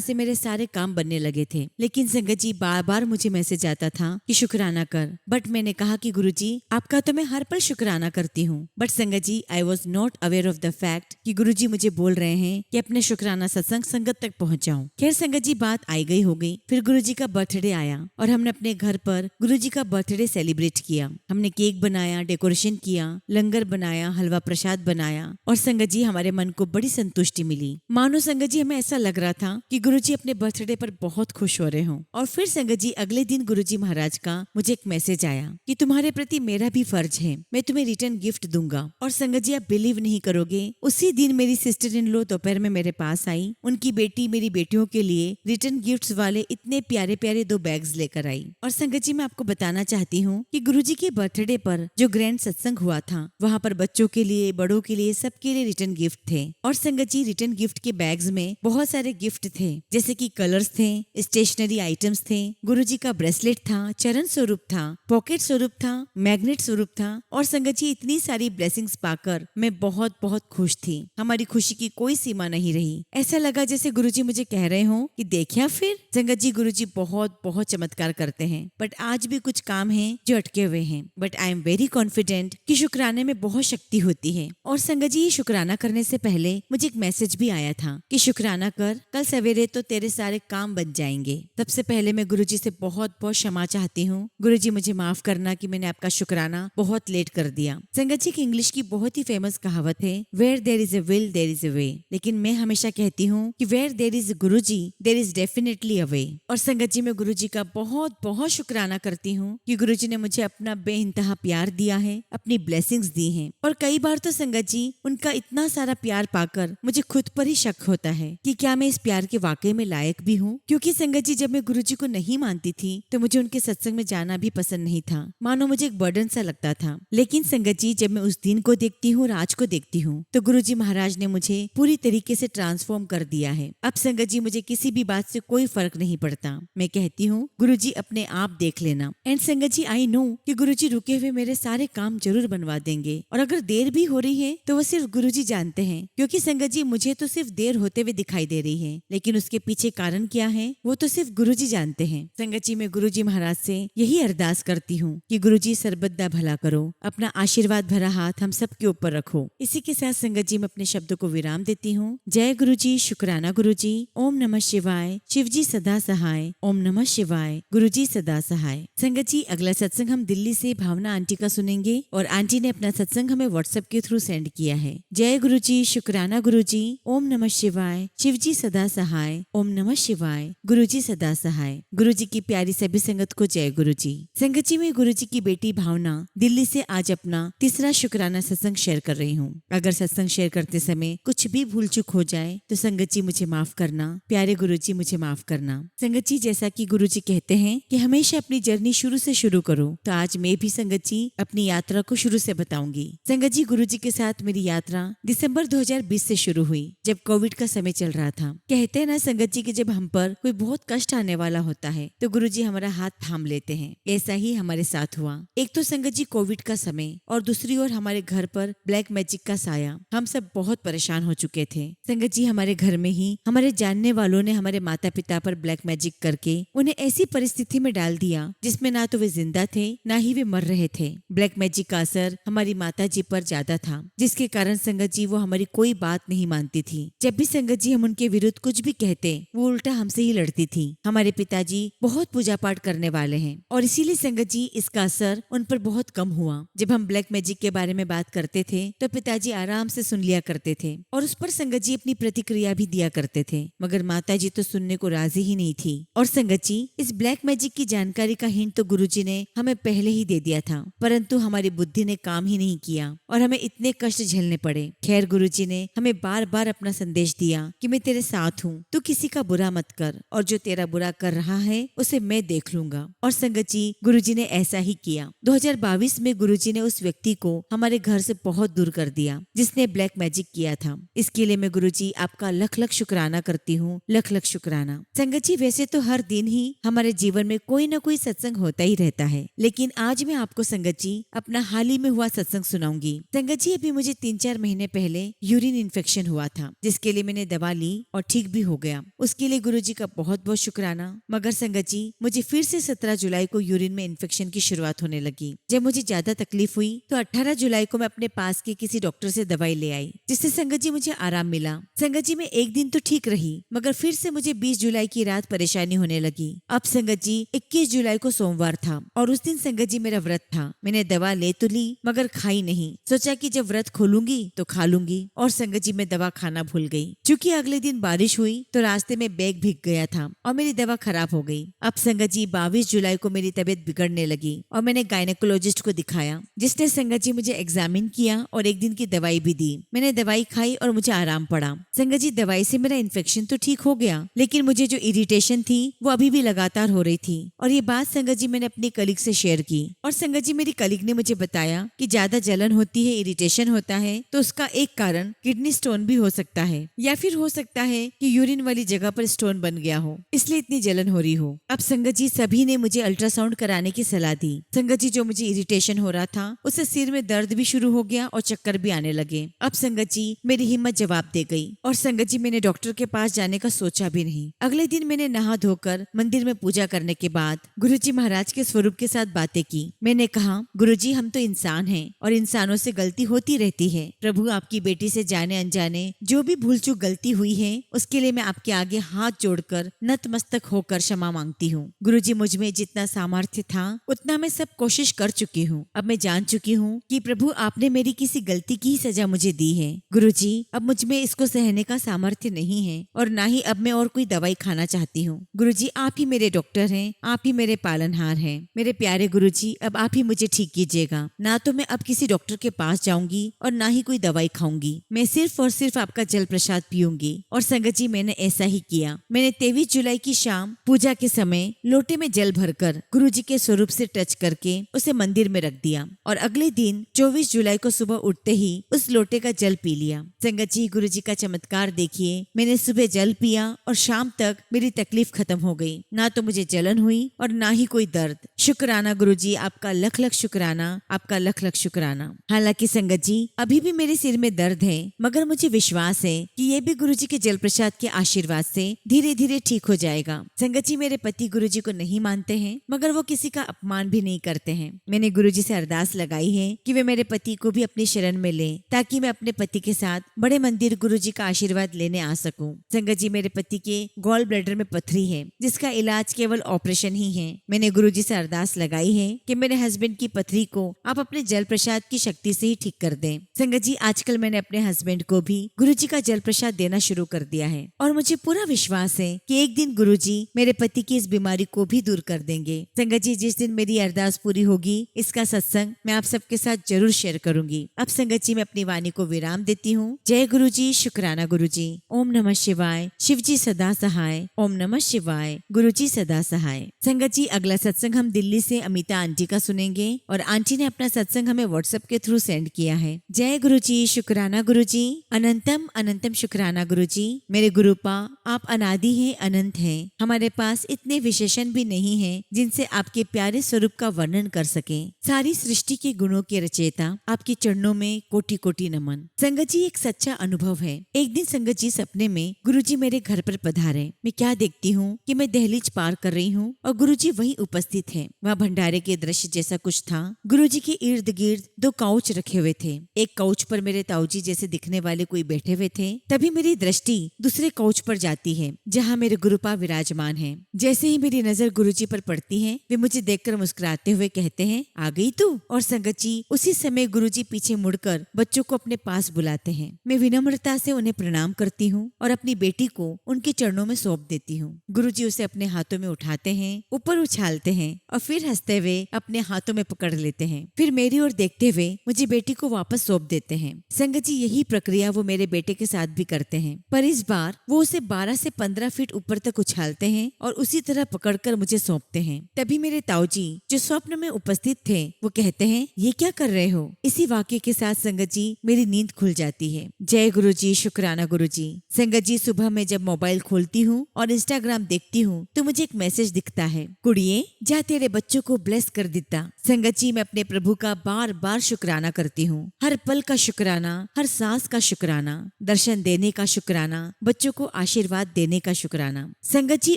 से मेरे सारे काम बनने लगे थे। लेकिन संगत जी बार बार मुझे मैसेज आता था कि शुक्राना कर, बट मैंने कहा कि गुरुजी आपका तो मैं हर पल शुक्राना करती हूँ। But Sangat ji I was not aware of the fact कि गुरुजी मुझे बोल रहे हैं कि अपने शुक्राना सत्संग संगत तक पहुँच जाऊँ। खैर संगत जी बात आई गई हो गई। फिर गुरुजी का बर्थडे आया और हमने अपने घर पर गुरुजी का बर्थडे सेलिब्रेट किया। हमने केक बनाया, डेकोरेशन किया, लंगर बनाया, हलवा प्रसाद बनाया और संगत जी हमारे मन को बड़ी संतुष्टि मिली। मानो संगत जी हमें ऐसा लग रहा था कि गुरुजी अपने बर्थडे पर बहुत खुश हो रहे हों। और फिर संगत जी अगले दिन गुरुजी महाराज का मुझे एक मैसेज आया कि तुम्हारे प्रति मेरा भी फर्ज है, मैं तुम्हें रिटर्न गिफ्ट दूंगा। और संगत जी आप बिलीव नहीं करोगे, उसी दिन मेरी सिस्टर इन लॉ दोपहर में मेरे पास आई। उनकी बेटी मेरी बेटियों के लिए रिटर्न गिफ्ट्स वाले इतने प्यारे प्यारे 2 बैग्स लेकर आई। और संगत जी मैं आपको बताना चाहती हूँ कि गुरुजी के बर्थडे पर जो ग्रैंड सत्संग हुआ था वहाँ पर बच्चों के लिए, बड़ों के लिए, सबके लिए रिटर्न गिफ्ट थे। और संगत जी रिटर्न गिफ्ट के बैग्स में बहुत सारे गिफ्ट थे, जैसे कि कलर्स थे, स्टेशनरी आइटम्स थे, गुरुजी का ब्रेसलेट था, चरण स्वरूप था, पॉकेट स्वरूप था, मैग्नेट स्वरूप था। और संगत जी इतनी सारी ब्लेसिंग्स पाकर मैं बहुत बहुत खुश थी। हमारी खुशी की कोई सीमा नहीं रही। ऐसा लगा जैसे गुरुजी मुझे कह रहे हो कि देखिए फिर संगत जी गुरुजी बहुत बहुत चमत्कार करते हैं। बट आज भी कुछ काम है जो अटके हुए हैं, but I am very confident कि शुक्राने में बहुत बहुत शक्ति होती है। और संगत जी, ये शुक्राना करने से पहले मुझे एक मैसेज भी आया था कि शुक्राना कर, कल सवेरे तो तेरे सारे काम बन जाएंगे। सबसे पहले मैं गुरुजी से बहुत बहुत क्षमा चाहती हूँ। गुरुजी मुझे माफ करना कि मैंने आपका शुक्राना बहुत लेट कर दिया। संगत जी, की इंग्लिश की बहुत ही फेमस कहावत है, where there is a will there is a way. लेकिन मैं हमेशा कहती हूँ कि where there is Guruji there is definitely a way. और संगत जी, मैं गुरुजी का बहुत बहुत शुक्राना करती हूँ कि गुरुजी ने मुझे अपना बेइंतहा प्यार दिया है, अपनी ब्लेसिंग्स दी हैं। और कई बार तो संगत जी, उनका इतना सारा प्यार पाकर मुझे खुद पर ही शक होता है कि क्या मैं इस प्यार के वाकई में लायक भी हूँ। क्योंकि संगत जी, जब मैं गुरुजी को नहीं मानती थी तो मुझे उनके सत्संग में जाना भी पसंद नहीं था, मानो मुझे एक बर्डन सा लगता था। लेकिन संगत जी, जब मैं उस दिन को देखती हूँ, आज को देखती हूँ, तो गुरुजी महाराज ने मुझे पूरी तरीके से ट्रांसफॉर्म कर दिया है। अब संगत जी, मुझे किसी भी बात से कोई फर्क नहीं पड़ता। मैं कहती हूँ गुरुजी अपने आप देख लेना। एंड संगत जी, आई नो कि गुरुजी रुके हुए मेरे सारे काम जरूर बनवा देंगे। और अगर देर भी हो रही है तो वो सिर्फ गुरुजी जानते हैं। क्योंकि संगत जी, मुझे तो सिर्फ देर होते हुए दिखाई दे रही है, लेकिन उसके पीछे कारण क्या है वो तो सिर्फ गुरुजी जानते हैं। संगत जी, मैं गुरुजी महाराज से यही अरदास करती हूँ कि गुरुजी सर्वदा भला करो, अपना आशीर्वाद भरा हाथ हम सब के ऊपर रखो। इसी के साथ संगत जी, मैं अपने शब्दों को विराम देती हूँ। जय गुरुजी, शुक्राना गुरुजी, ओम नमः शिवाय, शिवजी सदा सहाय, ओम नमः शिवाय, गुरुजी सदा सहाय। संगत जी, अगला सत्संग हम दिल्ली से भावना आंटी का सुनेंगे और आंटी ने अपना सत्संग हमें व्हाट्सएप के थ्रू सेंड किया है। जय गुरुजी, शुक्राना गुरुजी, ओम नमः शिवाय, शिवजी सदा सहाय, ओम नमः शिवाय, गुरुजी सदा सहाय। गुरुजी की प्यारी सभी संगत को जय गुरुजी। संगत जी, मैं गुरुजी की बेटी भावना दिल्ली से आज अपना तीसरा शुक्राना सत्संग शेयर कर रही हूँ। अगर सत्संग शेयर करते समय कुछ भी भूल चूक हो जाए तो संगत जी मुझे माफ करना। प्यारे गुरुजी, मुझे माफ करना। संगत जी, जैसा कि गुरुजी कहते हैं कि हमेशा अपनी जर्नी शुरू से शुरू करो, तो आज मैं भी संगत जी अपनी यात्रा को शुरू से बताऊंगी। संगत जी, गुरुजी के साथ मेरी यात्रा दिसंबर 2020 से शुरू हुई, जब कोविड का समय चल रहा था। कहते हैं ना संगत जी कि जब हम पर कोई बहुत कष्ट आने वाला होता है तो गुरुजी हमारा हाथ थाम लेते हैं। ऐसा ही हमारे साथ हुआ। एक तो संगत जी कोविड का समय और दूसरी ओर हमारे घर पर ब्लैक मैजिक का साया। हम सब बहुत परेशान हो चुके थे। संगत जी, हमारे घर में ही हमारे जानने वालों ने हमारे माता पिता पर ब्लैक मैजिक करके उन्हें ऐसी परिस्थिति में डाल दिया जिसमें ना तो वे जिंदा थे ना ही वे मर रहे थे। ब्लैक मैजिक का असर हमारी माता जी पर ज्यादा था, जिसके कारण संगत जी वो हमारी कोई बात नहीं मानती थी। जब भी संगत जी हम उनके विरुद्ध कुछ भी कहते वो उल्टा हमसे ही लड़ती थी। हमारे पिताजी बहुत पूजा पाठ करने वाले हैं और इसीलिए संगत जी इसका असर उन पर बहुत कम हुआ। जब हम ब्लैक मैजिक के बारे में बात करते थे तो पिताजी आराम से सुन लिया करते थे और उस पर संगत जी अपनी प्रतिक्रिया भी दिया करते थे, मगर माता जी तो सुनने को राजी ही नहीं थी। और संगत जी, इस ब्लैक मैजिक की जानकारी का हिंट तो गुरुजी ने हमें पहले ही दे दिया था, परंतु हमारी बुद्धि ने काम ही नहीं किया और हमें इतने कष्ट झेलने पड़े। खैर, गुरुजी ने हमें बार बार अपना संदेश दिया कि मैं तेरे साथ हूँ, तू किसी का बुरा मत कर और जो तेरा बुरा कर रहा है उसे मैं देख लूंगा। और संगत जी, गुरुजी ने ऐसा ही किया। 2022 में गुरुजी ने उस व्यक्ति को हमारे घर से बहुत दूर कर दिया जिसने ब्लैक मैजिक किया था। इसके लिए मैं गुरुजी आपका लख लख शुक्राना करती हूँ, लख लख शुक्राना। संगत जी, वैसे तो हर दिन ही हमारे जीवन में कोई ना कोई सत्संग होता ही रहता है, लेकिन आज मैं आपको संगत जी अपना हाल ही में हुआ सत्संग सुनाऊंगी। संगत जी, अभी मुझे 3-4 महीने पहले यूरिन इन्फेक्शन हुआ था, जिसके लिए मैंने दवा ली और ठीक भी हो गया। उसके लिए गुरुजी का बहुत बहुत शुक्राना। मगर संगत जी, मुझे फिर से 17 जुलाई को यूरिन में इन्फेक्शन की शुरुआत होने लगी। जब मुझे ज्यादा तकलीफ हुई तो 18 जुलाई को मैं अपने पास के किसी डॉक्टर से दवाई ले आई, जिससे संगत जी मुझे आराम मिला। संगत जी, मैं एक दिन तो ठीक रही, मगर फिर से मुझे 20 जुलाई की रात परेशानी होने लगी। अब संगत जी 21 जुलाई को सोमवार था और उस दिन संगत जी मेरा व्रत था। मैंने दवा ले तो ली मगर खाई नहीं। सोचा कि जब व्रत खोलूंगी तो खा लूंगी, और संगत जी मैं दवा खाना भूल गई। चूंकि अगले दिन बारिश हुई तो रास्ते में बैग भीग गया था और मेरी दवा खराब हो गई। अब संगत जी 22 जुलाई को मेरी तबीयत बिगड़ने लगी और मैंने गायनेकोलॉजिस्ट को दिखाया, जिसने संगत जी मुझे एग्जामिन किया और एक दिन की दवाई भी दी। मैंने दवाई खाई और मुझे आराम पड़ा। संगत जी, दवाई से मेरा इन्फेक्शन तो ठीक हो गया, लेकिन मुझे जो इरिटेशन थी वो अभी भी लगातार हो रही थी। और ये बात संगत जी मैंने अपनी कलीग से शेयर की और संगत जी मेरी कलीग ने मुझे बताया कि ज्यादा जलन होती है, इरिटेशन होता है, तो उसका एक कारण किडनी स्टोन भी हो सकता है, या फिर हो सकता है कि यूरिन वाली जगह पर स्टोन बन गया हो, इसलिए इतनी जलन हो रही हो। अब संगत जी सभी ने मुझे अल्ट्रासाउंड कराने की सलाह दी। संगत जी, जो मुझे इरिटेशन हो रहा था उससे सिर में दर्द भी शुरू हो गया और चक्कर भी आने लगे। अब संगत जी मेरी हिम्मत जवाब दे गई और संगत जी मैंने डॉक्टर के पास जाने का सोचा भी नहीं। अगले दिन मैंने नहा धोकर मंदिर में पूजा करने के बाद गुरुजी महाराज के स्वरूप के साथ बातें की। मैंने कहा, गुरुजी हम तो इंसान हैं और इंसानों से गलती होती रहती है। प्रभु आपकी बेटी से जाने अनजाने जो भी भूल चूक गलती हुई है उसके लिए मैं आपके आगे हाथ जोड़कर नतमस्तक होकर क्षमा मांगती हूँ। गुरुजी, मुझ में जितना सामर्थ्य था उतना मैं सब कोशिश कर चुकी हूँ। अब मैं जान चुकी हूँ कि प्रभु आपने मेरी किसी गलती की ही सजा मुझे दी है। गुरुजी, अब मुझ में इसको सहने का सामर्थ्य नहीं है और ना ही अब मैं और कोई दवाई खाना चाहती हूँ। गुरुजी, आप ही मेरे डॉक्टर हैं, आप ही मेरे पालनहार हैं। मेरे प्यारे गुरुजी, अब आप ही मुझे ठीक कीजिएगा। ना तो मैं अब किसी डॉक्टर के पास जाऊंगी और ना ही कोई दवाई खाऊंगी। मैं सिर्फ और सिर्फ आपका जल प्रसाद पीऊंगी। और संगत जी, मैंने ऐसा ही किया। मैंने 23 जुलाई की शाम पूजा के समय लोटे में जल भरकर गुरुजी के स्वरूप से टच करके उसे मंदिर में रख दिया और अगले दिन 24 जुलाई को सुबह उठते ही उस लोटे का जल पी लिया। संगत जी, गुरुजी का चमत्कार देखिए। मैंने सुबह जल पिया और शाम तक मेरी तकलीफ खत्म हो गई। ना तो मुझे जलन हुई और ना ही कोई दर्द। शुक्राना गुरुजी, आपका लख लख शुक्राना, आपका लख लख शुक्राना। हालांकि संगत जी, अभी भी मेरे सिर में दर्द है, मगर मुझे विश्वास है कि ये भी गुरुजी के जल प्रसाद के आशीर्वाद से धीरे धीरे ठीक हो जाएगा। संगत जी, मेरे पति गुरुजी को नहीं मानते हैं, मगर वो किसी का अपमान भी नहीं करते हैं। मैंने गुरुजी से अरदास लगाई है कि वे मेरे पति को भी अपनी शरण में ले, ताकि मैं अपने पति के साथ बड़े मंदिर गुरुजी का आशीर्वाद लेने आ सकूं। संगत जी, मेरे पति के गॉल ब्लैडर में पथरी है, जिसका इलाज केवल ऑपरेशन ही है। मैंने गुरुजी से अरदास लगाई है कि मेरे हस्बैंड की पथरी को आप अपने जल प्रसाद की शक्ति से ही ठीक कर दें। संगत जी, आजकल मैंने अपने हस्बैंड को भी गुरुजी का जल प्रसाद देना शुरू कर दिया है और मुझे पूरा विश्वास है कि एक दिन गुरुजी मेरे पति की इस बीमारी को भी दूर कर देंगे। संगत जी, जिस दिन मेरी अरदास पूरी होगी, इसका सत्संग मैं आप सबके साथ जरूर शेयर करूंगी। अब संगत जी, मैं अपनी वाणी को विराम देती हूँ। जय गुरुजी, शुक्राना गुरुजी। ओम नमः शिवाय। शिव जी सदा सहाय। ओम नमः शिवाय। गुरुजी सदा सहाय। संगत जी, अगला सत्संग हम दिल्ली से अमिता आंटी का सुनेंगे और आंटी ने अपना सत्संग हमें व्हाट्सएप के थ्रू सेंड किया है। जय गुरुजी, शुक्राना गुरुजी। अनंतम अनंतम शुक्राना गुरुजी। मेरे गुरुपा, आप अनादि हैं, अनंत हैं। हमारे पास इतने विशेषण भी नहीं हैं जिनसे आपके प्यारे स्वरूप का वर्णन कर सके। सारी सृष्टि के गुणों के रचयिता, आपके चरणों में कोटि कोटि नमन। संगत जी, एक सच्चा अनुभव है। एक दिन संगत जी सपने में गुरुजी मेरे घर पर पधारे। मैं क्या देखती हूँ कि मैं दहलीज पार कर रही हूँ और गुरुजी वहीं उपस्थित हैं। वहाँ भंडारे के दृश्य जैसा कुछ था। गुरुजी के इर्द गिर्द 2 काउच रखे हुए थे। एक काउच पर मेरे ताऊजी जैसे दिखने वाले कोई बैठे हुए थे। तभी मेरी दृष्टि दूसरे काउच पर जाती है, जहाँ मेरे गुरुपा विराजमान हैं। जैसे ही मेरी नजर गुरुजी पर पड़ती है, वे मुझे देखकर मुस्कुराते हुए कहते हैं, आ गई तू। और संगत जी, उसी समय गुरुजी पीछे मुड़कर बच्चों को अपने पास बुलाते हैं। मैं विनम्रता से उन्हें प्रणाम करती हूँ और अपनी बेटी को उनके चरणों में सौंप देती हूँ। गुरुजी उसे अपने हाथों में उठाते हैं, ऊपर उछालते हैं और फिर हंसते हुए अपने हाथों में पकड़ लेते हैं। फिर मेरी ओर देखते हुए मुझे बेटी को वापस सौंप देते हैं। संगत जी, यही प्रक्रिया वो मेरे बेटे के साथ भी करते हैं, पर इस बार वो उसे 12 से 15 फीट ऊपर तक उछालते हैं और उसी तरह पकड़कर मुझे सौंपते हैं। तभी मेरे ताऊजी जो स्वप्न में उपस्थित थे, वो कहते हैं, ये क्या कर रहे हो। इसी वाक्य के साथ संगत जी मेरी नींद खुल जाती है। जय गुरुजी, शुक्राना गुरुजी। संगत जी, सुबह में जब मोबाइल खोलती हूँ और इंस्टाग्राम देखती हूँ तो मुझे एक मैसेज दिखता है, कुड़िए जा तेरे बच्चों को ब्लेस कर देता। संगत जी, मैं अपने प्रभु का बार बार शुक्राना करती हूँ। हर पल का शुक्राना, हर सांस का शुक्राना, दर्शन देने का शुक्राना, बच्चों को आशीर्वाद देने का शुक्राना। संगत जी,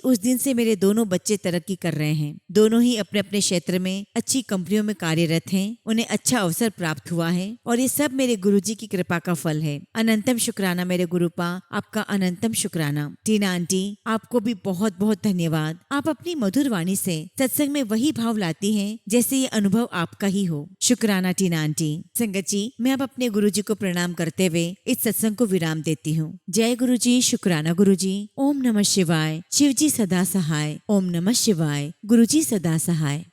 उस दिन से मेरे दोनों बच्चे तरक्की कर रहे हैं। दोनों ही अपने अपने क्षेत्र में अच्छी कंपनियों में कार्यरत हैं। उन्हें अच्छा अवसर प्राप्त हुआ है और ये सब मेरे गुरुजी की कृपा का फल है। अनंतम शुक्राना मेरे गुरुपा, आपका अनंतम शुक्राना। टीना आंटी, आपको भी बहुत बहुत धन्यवाद। आप अपनी मधुर वाणी से सत्संग में वही भाव लाती हैं जैसे ये अनुभव आपका ही हो। शुक्राना टीना आंटी। संगत जी, मैं अब अपने गुरुजी को प्रणाम करते हुए इस सत्संग को विराम देती हूँ। जय गुरुजी, शुक्राना गुरुजी। ओम नमः शिवाय। शिव जी सदा सहाय। ओम नमः शिवाय। गुरुजी सदा सहाय।